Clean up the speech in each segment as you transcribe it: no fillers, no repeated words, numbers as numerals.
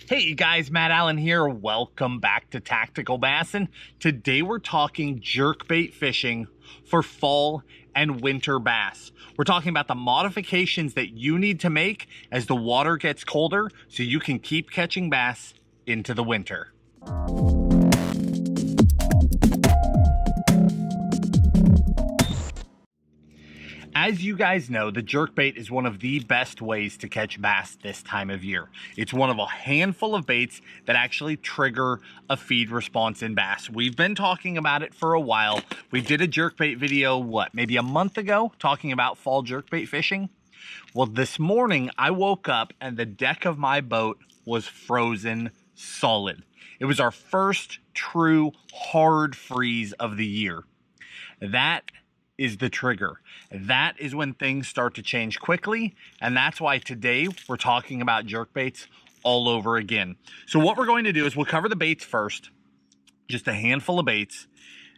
Hey guys, Matt Allen here. Welcome back to Tactical Bassin. Today we're talking jerkbait fishing for fall and winter bass. We're talking about the modifications that you need to make as the water gets colder so you can keep catching bass into the winter. As you guys know, the jerkbait is one of the best ways to catch bass this time of year. It's one of a handful of baits that actually trigger a feed response in bass. We've been talking about it for a while. We did a jerkbait video, maybe a month ago, talking about fall jerkbait fishing? Well, this morning I woke up and the deck of my boat was frozen solid. It was our first true hard freeze of the year. That is the trigger. That is when things start to change quickly, and that's why today we're talking about jerkbaits all over again. So what we're going to do is we'll cover the baits first, just a handful of baits.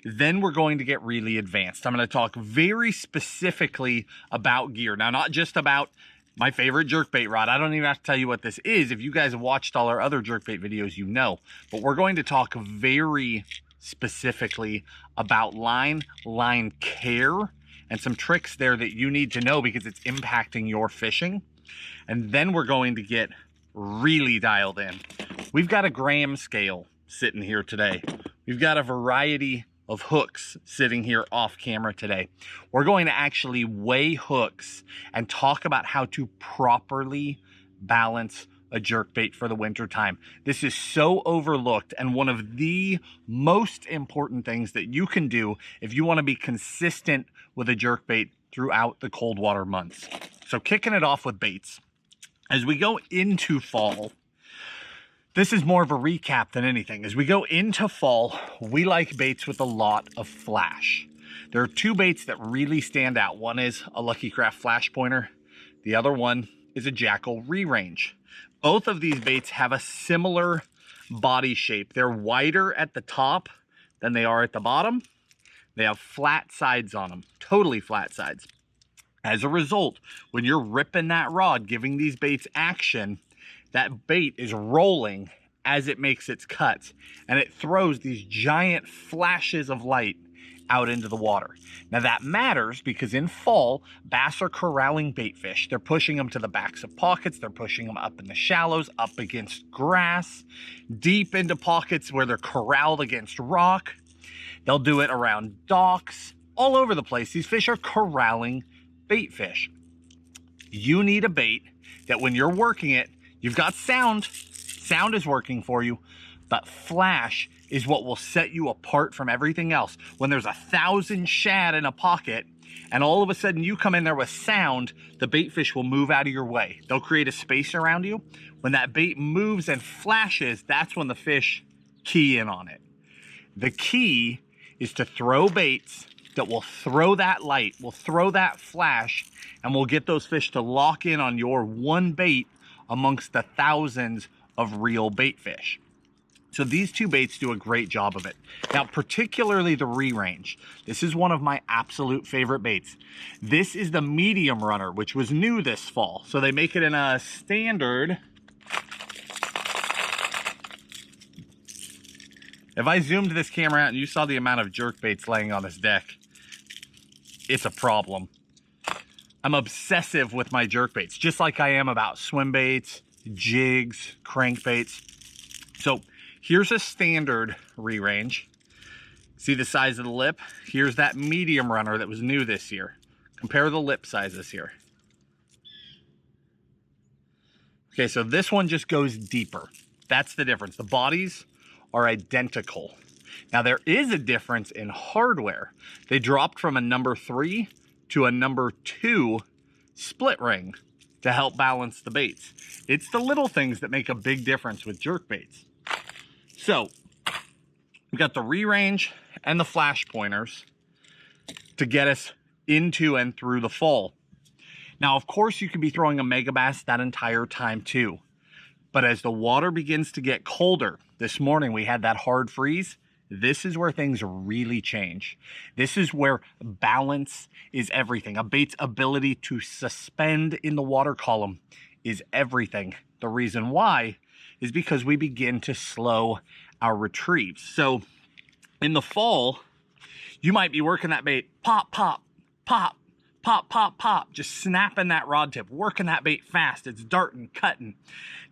Then we're going to get really advanced. I'm going to talk very specifically about gear. Now, not just about my favorite jerkbait rod. I don't even have to tell you what this is. If you guys have watched all our other jerkbait videos, you know. But we're going to talk very specifically about line care, and some tricks there that you need to know because it's impacting your fishing. And then we're going to get really dialed in. We've got a gram scale sitting here today. We've got a variety of hooks sitting here off camera today. We're going to actually weigh hooks and talk about how to properly balance a jerkbait for the winter time. This is so overlooked and one of the most important things that you can do if you want to be consistent with a jerkbait throughout the cold water months. So kicking it off with baits. As we go into fall, this is more of a recap than anything. As we go into fall, we like baits with a lot of flash. There are two baits that really stand out. One is a Lucky Craft flash pointer. The other one is a Jackal re-range. Both of these baits have a similar body shape. They're wider at the top than they are at the bottom. They have flat sides on them, totally flat sides. As a result, when you're ripping that rod, giving these baits action, that bait is rolling as it makes its cuts, and it throws these giant flashes of light out into the water. Now that matters because in fall, bass are corralling bait fish. They're pushing them to the backs of pockets. They're pushing them up in the shallows, up against grass, deep into pockets where they're corralled against rock. They'll do it around docks, all over the place. These fish are corralling bait fish. You need a bait that when you're working it, you've got sound. Sound is working for you, but flash is what will set you apart from everything else. When there's 1,000 shad in a pocket and all of a sudden you come in there with sound, the bait fish will move out of your way. They'll create a space around you. When that bait moves and flashes, that's when the fish key in on it. The key is to throw baits that will throw that light, will throw that flash, and will get those fish to lock in on your one bait amongst the thousands of real bait fish. So these two baits do a great job of it. Now, particularly the re-range. This is one of my absolute favorite baits. This is the medium runner, which was new this fall. So they make it in a standard. If I zoomed this camera out and you saw the amount of jerkbaits laying on this deck, it's a problem. I'm obsessive with my jerkbaits, just like I am about swim baits, jigs, crankbaits. So here's a standard re-range. See the size of the lip? Here's that medium runner that was new this year. Compare the lip sizes here. Okay, so this one just goes deeper. That's the difference. The bodies are identical. Now there is a difference in hardware. They dropped from a number 3 to a number 2 split ring to help balance the baits. It's the little things that make a big difference with jerkbaits. So we've got the re-range and the flash pointers to get us into and through the fall. Now, of course, you could be throwing a Megabass that entire time too. But as the water begins to get colder, this morning we had that hard freeze. This is where things really change. This is where balance is everything. A bait's ability to suspend in the water column is everything. The reason why is because we begin to slow our retrieves. So in the fall, you might be working that bait, pop, pop, pop, pop, pop, pop, just snapping that rod tip, working that bait fast. It's darting, cutting.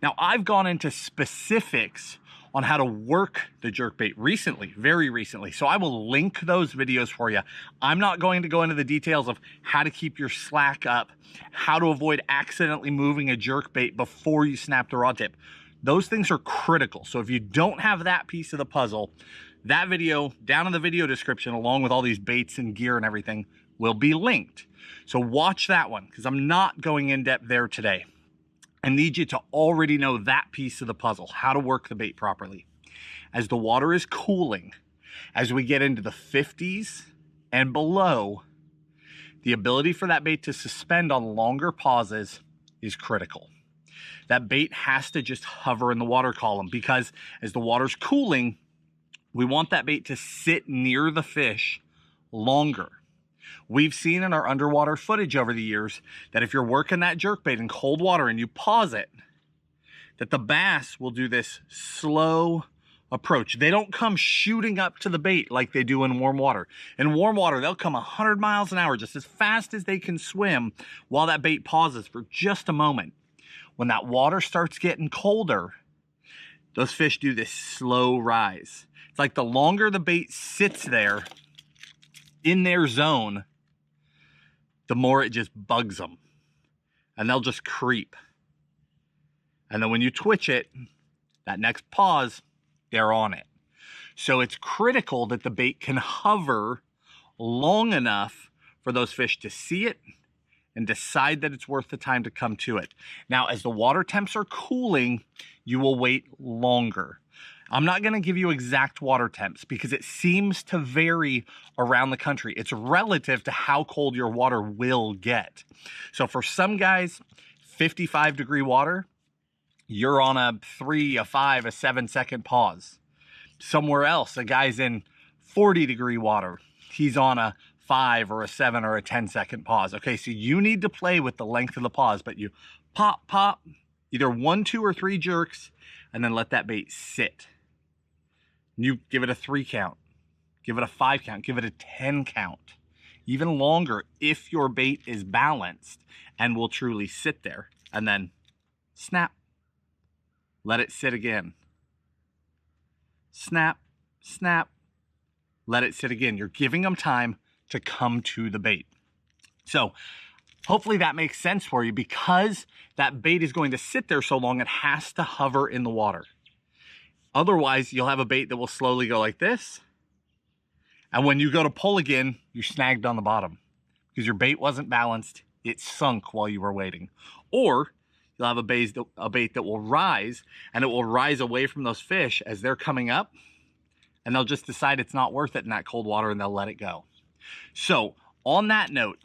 Now, I've gone into specifics on how to work the jerkbait recently, very recently. So I will link those videos for you. I'm not going to go into the details of how to keep your slack up, how to avoid accidentally moving a jerkbait before you snap the rod tip. Those things are critical. So if you don't have that piece of the puzzle, that video down in the video description, along with all these baits and gear and everything, will be linked. So watch that one, because I'm not going in depth there today. I need you to already know that piece of the puzzle, how to work the bait properly. As the water is cooling, as we get into the 50s and below, the ability for that bait to suspend on longer pauses is critical. That bait has to just hover in the water column, because as the water's cooling, we want that bait to sit near the fish longer. We've seen in our underwater footage over the years that if you're working that jerkbait in cold water and you pause it, that the bass will do this slow approach. They don't come shooting up to the bait like they do in warm water. In warm water, they'll come 100 miles an hour just as fast as they can swim while that bait pauses for just a moment. When that water starts getting colder, those fish do this slow rise. It's like the longer the bait sits there in their zone, the more it just bugs them, and they'll just creep. And then when you twitch it, that next pause, they're on it. So it's critical that the bait can hover long enough for those fish to see it and decide that it's worth the time to come to it. Now, as the water temps are cooling, you will wait longer. I'm not going to give you exact water temps because it seems to vary around the country. It's relative to how cold your water will get. So for some guys, 55-degree water, you're on a 3, a 5, a 7-second pause. Somewhere else, a guy's in 40-degree water, he's on a 5 or a 7 or a 10-second pause. Okay, so you need to play with the length of the pause, but you pop, pop, either 1, 2, or 3 jerks, and then let that bait sit. You give it a 3 count, give it a 5 count, give it a 10 count, even longer if your bait is balanced and will truly sit there. And then snap, let it sit again. Snap, snap, let it sit again. You're giving them time to come to the bait. So hopefully that makes sense for you. Because that bait is going to sit there so long, it has to hover in the water. Otherwise, you'll have a bait that will slowly go like this. And when you go to pull again, you're snagged on the bottom because your bait wasn't balanced. It sunk while you were waiting. Or you'll have a bait that will rise, and it will rise away from those fish as they're coming up, and they'll just decide it's not worth it in that cold water and they'll let it go. So on that note,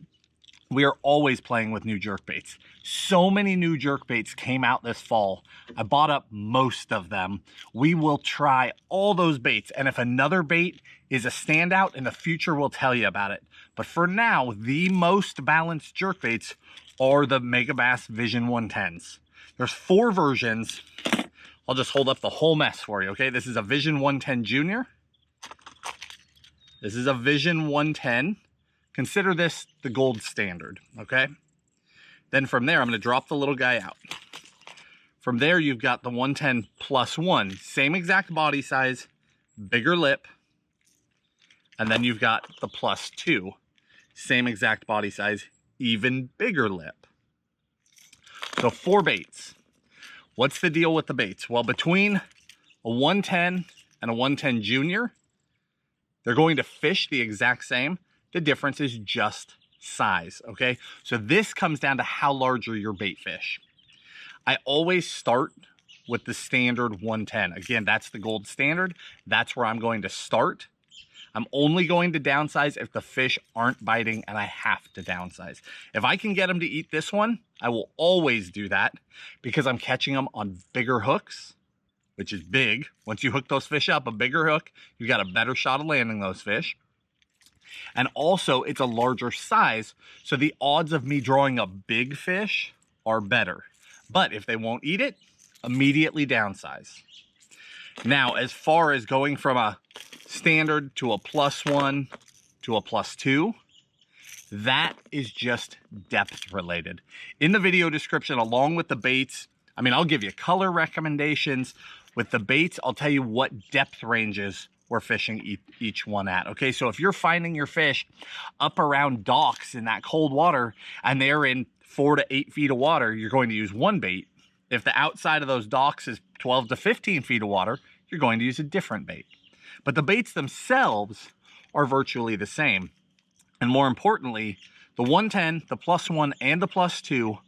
we are always playing with new jerkbaits. So many new jerkbaits came out this fall. I bought up most of them. We will try all those baits, and if another bait is a standout in the future, we'll tell you about it. But for now, the most balanced jerkbaits are the Megabass Vision 110s. There's 4 versions. I'll just hold up the whole mess for you, okay? This is a Vision 110 Junior. This is a Vision 110. Consider this the gold standard, okay? Then from there, I'm going to drop the little guy out. From there, you've got the 110 plus 1. Same exact body size, bigger lip. And then you've got the plus 2. Same exact body size, even bigger lip. So 4 baits. What's the deal with the baits? Well, between a 110 and a 110 Junior, they're going to fish the exact same. The difference is just size, okay? So this comes down to how large are your bait fish. I always start with the standard 110. Again, that's the gold standard. That's where I'm going to start. I'm only going to downsize if the fish aren't biting and I have to downsize. If I can get them to eat this one, I will always do that because I'm catching them on bigger hooks, which is big. Once you hook those fish up, a bigger hook, you've got a better shot of landing those fish. And also, it's a larger size, so the odds of me drawing a big fish are better. But if they won't eat it, immediately downsize. Now, as far as going from a standard to a +1 to a +2, that is just depth related. In the video description, along with the baits, I mean, I'll give you color recommendations. With the baits, I'll tell you what depth ranges we're fishing each one at. Okay, so if you're finding your fish up around docks in that cold water and they're in 4 to 8 feet of water, you're going to use one bait. If the outside of those docks is 12 to 15 feet of water, you're going to use a different bait. But the baits themselves are virtually the same. And more importantly, the 110, the +1, and the +2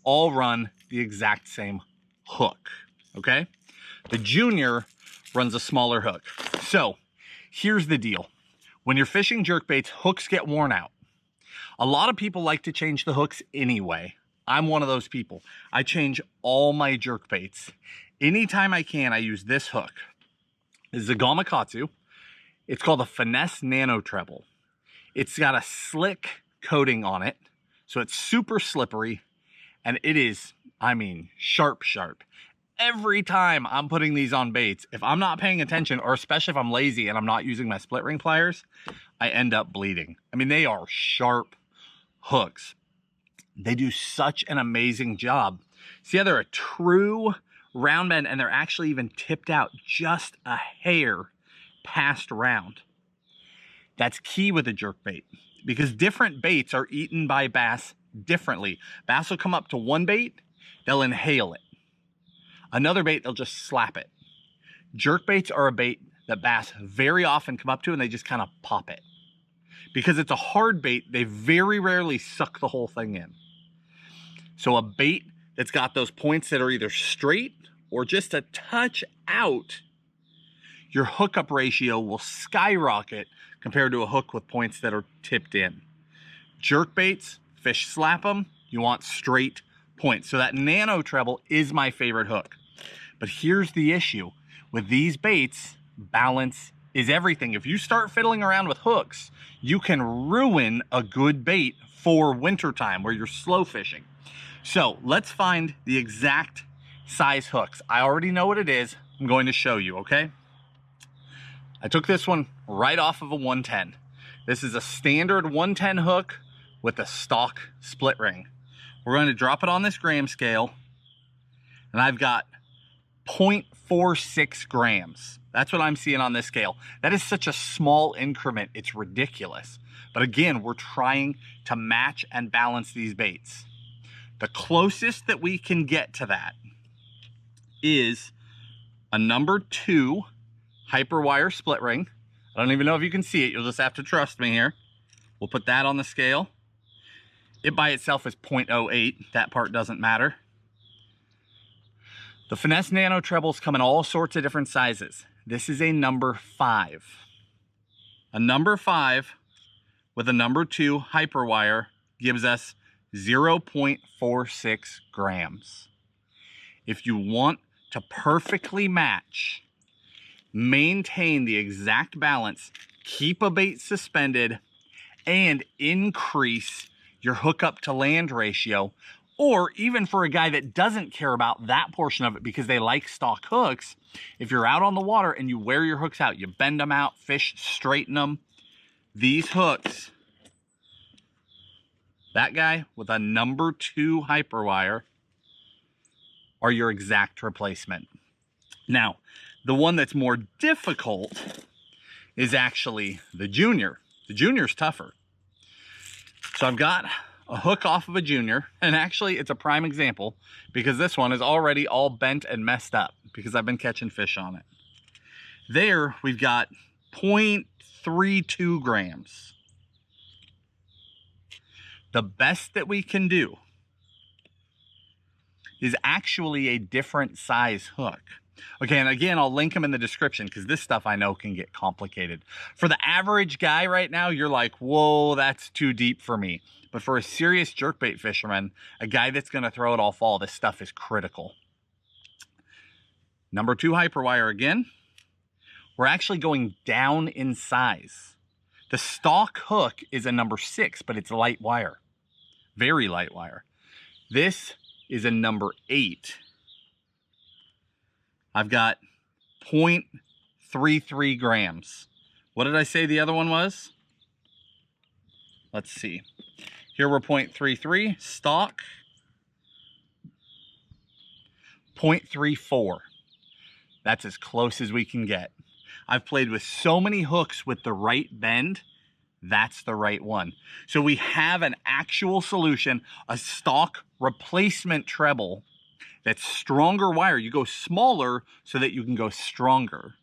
all run the exact same hook, okay? The Junior runs a smaller hook. So here's the deal. When you're fishing jerkbaits, hooks get worn out. A lot of people like to change the hooks anyway. I'm one of those people. I change all my jerkbaits. Anytime I can, I use this hook. This is a Gamakatsu. It's called a Finesse Nano Treble. It's got a slick coating on it, so it's super slippery, and it is, I mean, sharp, sharp. Every time I'm putting these on baits, if I'm not paying attention, or especially if I'm lazy and I'm not using my split ring pliers, I end up bleeding. I mean, they are sharp hooks. They do such an amazing job. See how they're a true round bend, and they're actually even tipped out just a hair past round. That's key with a jerkbait, because different baits are eaten by bass differently. Bass will come up to one bait, they'll inhale it. Another bait, they'll just slap it. Jerkbaits are a bait that bass very often come up to and they just kind of pop it. Because it's a hard bait, they very rarely suck the whole thing in. So a bait that's got those points that are either straight or just a touch out, your hookup ratio will skyrocket compared to a hook with points that are tipped in. Jerkbaits, fish slap them, you want straight points. So that Nano Treble is my favorite hook. But here's the issue. With these baits, balance is everything. If you start fiddling around with hooks, you can ruin a good bait for wintertime where you're slow fishing. So let's find the exact size hooks. I already know what it is. I'm going to show you, okay? I took this one right off of a 110. This is a standard 110 hook with a stock split ring. We're going to drop it on this gram scale, and I've got 0.46 grams. That's what I'm seeing on this scale. That is such a small increment, it's ridiculous. But again, we're trying to match and balance these baits. The closest that we can get to that is a number 2 hyperwire split ring. I don't even know if you can see it. You'll just have to trust me here. We'll put that on the scale. It by itself is 0.08. That part doesn't matter. The Finesse Nano Trebles come in all sorts of different sizes. This is a number 5. A number 5 with a number 2 hyperwire gives us 0.46 grams. If you want to perfectly match, maintain the exact balance, keep a bait suspended, and increase your hookup to land ratio, or even for a guy that doesn't care about that portion of it because they like stock hooks, if you're out on the water and you wear your hooks out, you bend them out, fish straighten them, these hooks, that guy with a number 2 hyperwire, are your exact replacement. Now, the one that's more difficult is actually the Junior. The Junior's tougher. So I've got a hook off of a Junior, and actually it's a prime example because this one is already all bent and messed up because I've been catching fish on it. There we've got 0.32 grams. The best that we can do is actually a different size hook. Okay, and again, I'll link them in the description because this stuff I know can get complicated. For the average guy right now, you're like, whoa, that's too deep for me. But for a serious jerkbait fisherman, a guy that's going to throw it all fall, this stuff is critical. Number 2 hyperwire again. We're actually going down in size. The stock hook is a number 6, but it's light wire. Very light wire. This is a number 8. I've got 0.33 grams. What did I say the other one was? Let's see. Here we're 0.33, stock, 0.34. That's as close as we can get. I've played with so many hooks with the right bend, that's the right one. So we have an actual solution, a stock replacement treble that's stronger wire. You go smaller so that you can go stronger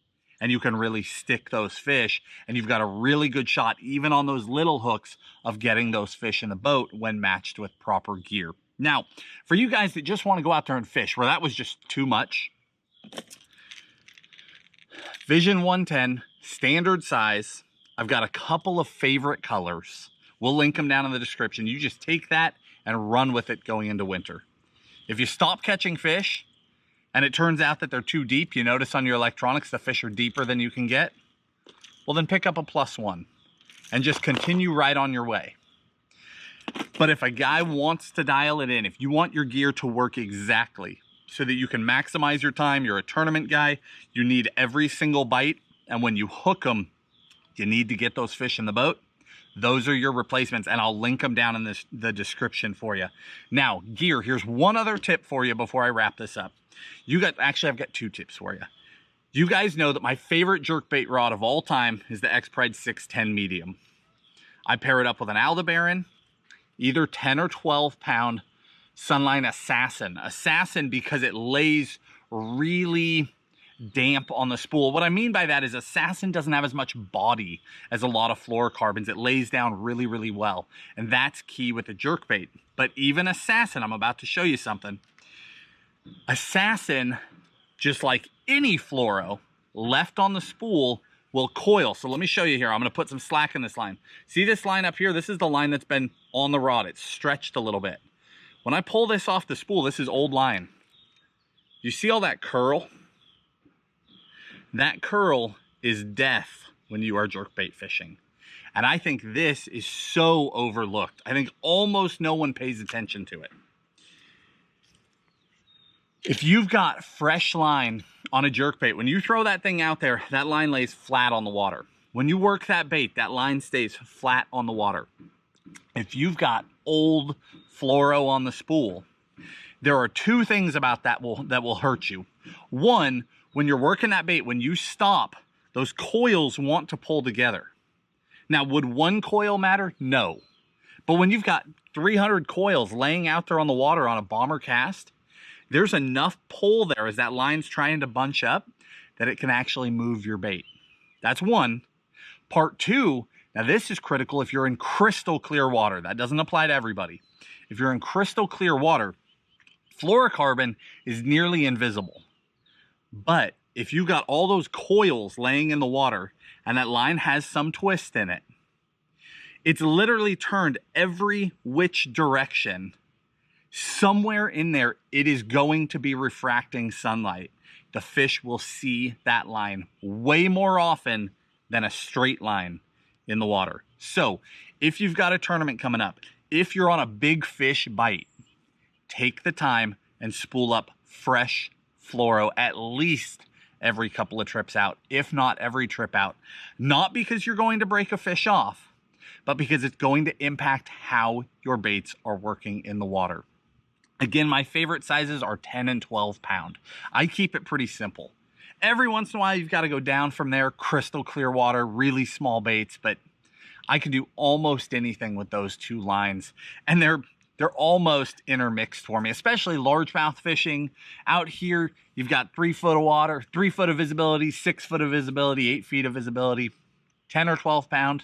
and you can really stick those fish, and you've got a really good shot, even on those little hooks, of getting those fish in the boat when matched with proper gear. Now, for you guys that just want to go out there and fish, where that was just too much, Vision 110, standard size. I've got a couple of favorite colors. We'll link them down in the description. You just take that and run with it going into winter. If you stop catching fish and it turns out that they're too deep, you notice on your electronics the fish are deeper than you can get, well then pick up a +1 and just continue right on your way. But if a guy wants to dial it in, if you want your gear to work exactly so that you can maximize your time, you're a tournament guy, you need every single bite, and when you hook them, you need to get those fish in the boat, those are your replacements, and I'll link them down in the description for you. Now, gear, here's one other tip for you before I wrap this up. Actually, I've got 2 tips for you. You guys know that my favorite jerkbait rod of all time is the X-Pride 610 medium. I pair it up with an Aldebaran, either 10 or 12 pound Sunline Assassin. Assassin because it lays really damp on the spool. What I mean by that is Assassin doesn't have as much body as a lot of fluorocarbons. It lays down really, really well. And that's key with the jerkbait. But even Assassin, I'm about to show you something. Assassin, just like any fluoro, left on the spool will coil. So let me show you here. I'm going to put some slack in this line. See this line up here? This is the line that's been on the rod. It's stretched a little bit. When I pull this off the spool, this is old line. You see all that curl? That curl is death when you are jerkbait fishing. And I think this is so overlooked. I think almost no one pays attention to it. If you've got fresh line on a jerkbait, when you throw that thing out there, that line lays flat on the water. When you work that bait, that line stays flat on the water. If you've got old fluoro on the spool, there are 2 things about that that will hurt you. One, when you're working that bait, when you stop, those coils want to pull together. Now, would 1 coil matter? No. But when you've got 300 coils laying out there on the water on a bomber cast, there's enough pull there as that line's trying to bunch up that it can actually move your bait. That's one. Part 2, now this is critical if you're in crystal clear water. That doesn't apply to everybody. If you're in crystal clear water, fluorocarbon is nearly invisible. But if you've got all those coils laying in the water and that line has some twist in it, it's literally turned every which direction. Somewhere in there, it is going to be refracting sunlight. The fish will see that line way more often than a straight line in the water. So if you've got a tournament coming up, if you're on a big fish bite, take the time and spool up fresh fluoro at least every couple of trips out, if not every trip out. Not because you're going to break a fish off, but because it's going to impact how your baits are working in the water. Again, my favorite sizes are 10 and 12 pound. I keep it pretty simple. Every once in a while, you've got to go down from there, crystal clear water, really small baits, but I can do almost anything with those 2 lines. And they're almost intermixed for me, especially largemouth fishing. Out here, you've got 3 foot of water, 3 foot of visibility, 6 foot of visibility, 8 feet of visibility, 10 or 12 pound.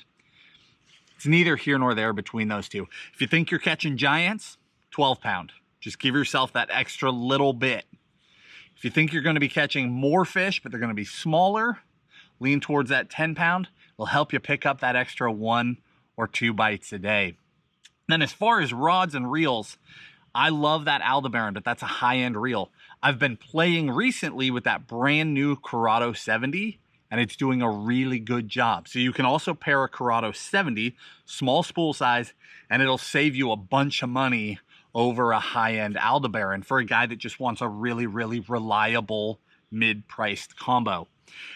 It's neither here nor there between those 2. If you think you're catching giants, 12 pound. Just give yourself that extra little bit. If you think you're going to be catching more fish, but they're going to be smaller, lean towards that 10 pound. It'll help you pick up that extra 1 or 2 bites a day. Then as far as rods and reels, I love that Aldebaran, but that's a high-end reel. I've been playing recently with that brand new Corrado 70, and it's doing a really good job. So you can also pair a Corrado 70, small spool size, and it'll save you a bunch of money over a high-end Aldebaran for a guy that just wants a really, really reliable mid-priced combo.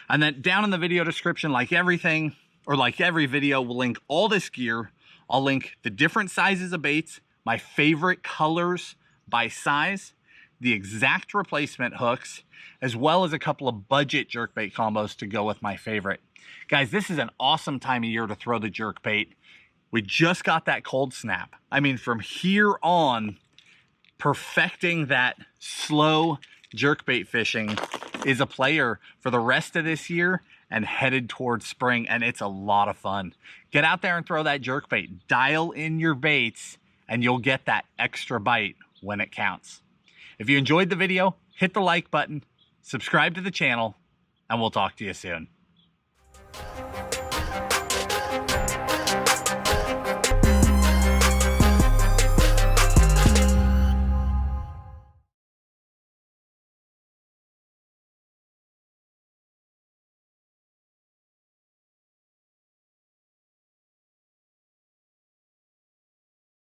And then down in the video description, like every video, we'll link all this gear. I'll link the different sizes of baits, my favorite colors by size, the exact replacement hooks, as well as a couple of budget jerkbait combos to go with my favorite. Guys, this is an awesome time of year to throw the jerkbait. We just got that cold snap. I mean, from here on, perfecting that slow jerkbait fishing is a player for the rest of this year and headed towards spring, and it's a lot of fun. Get out there and throw that jerkbait. Dial in your baits, and you'll get that extra bite when it counts. If you enjoyed the video, hit the like button, subscribe to the channel, and we'll talk to you soon.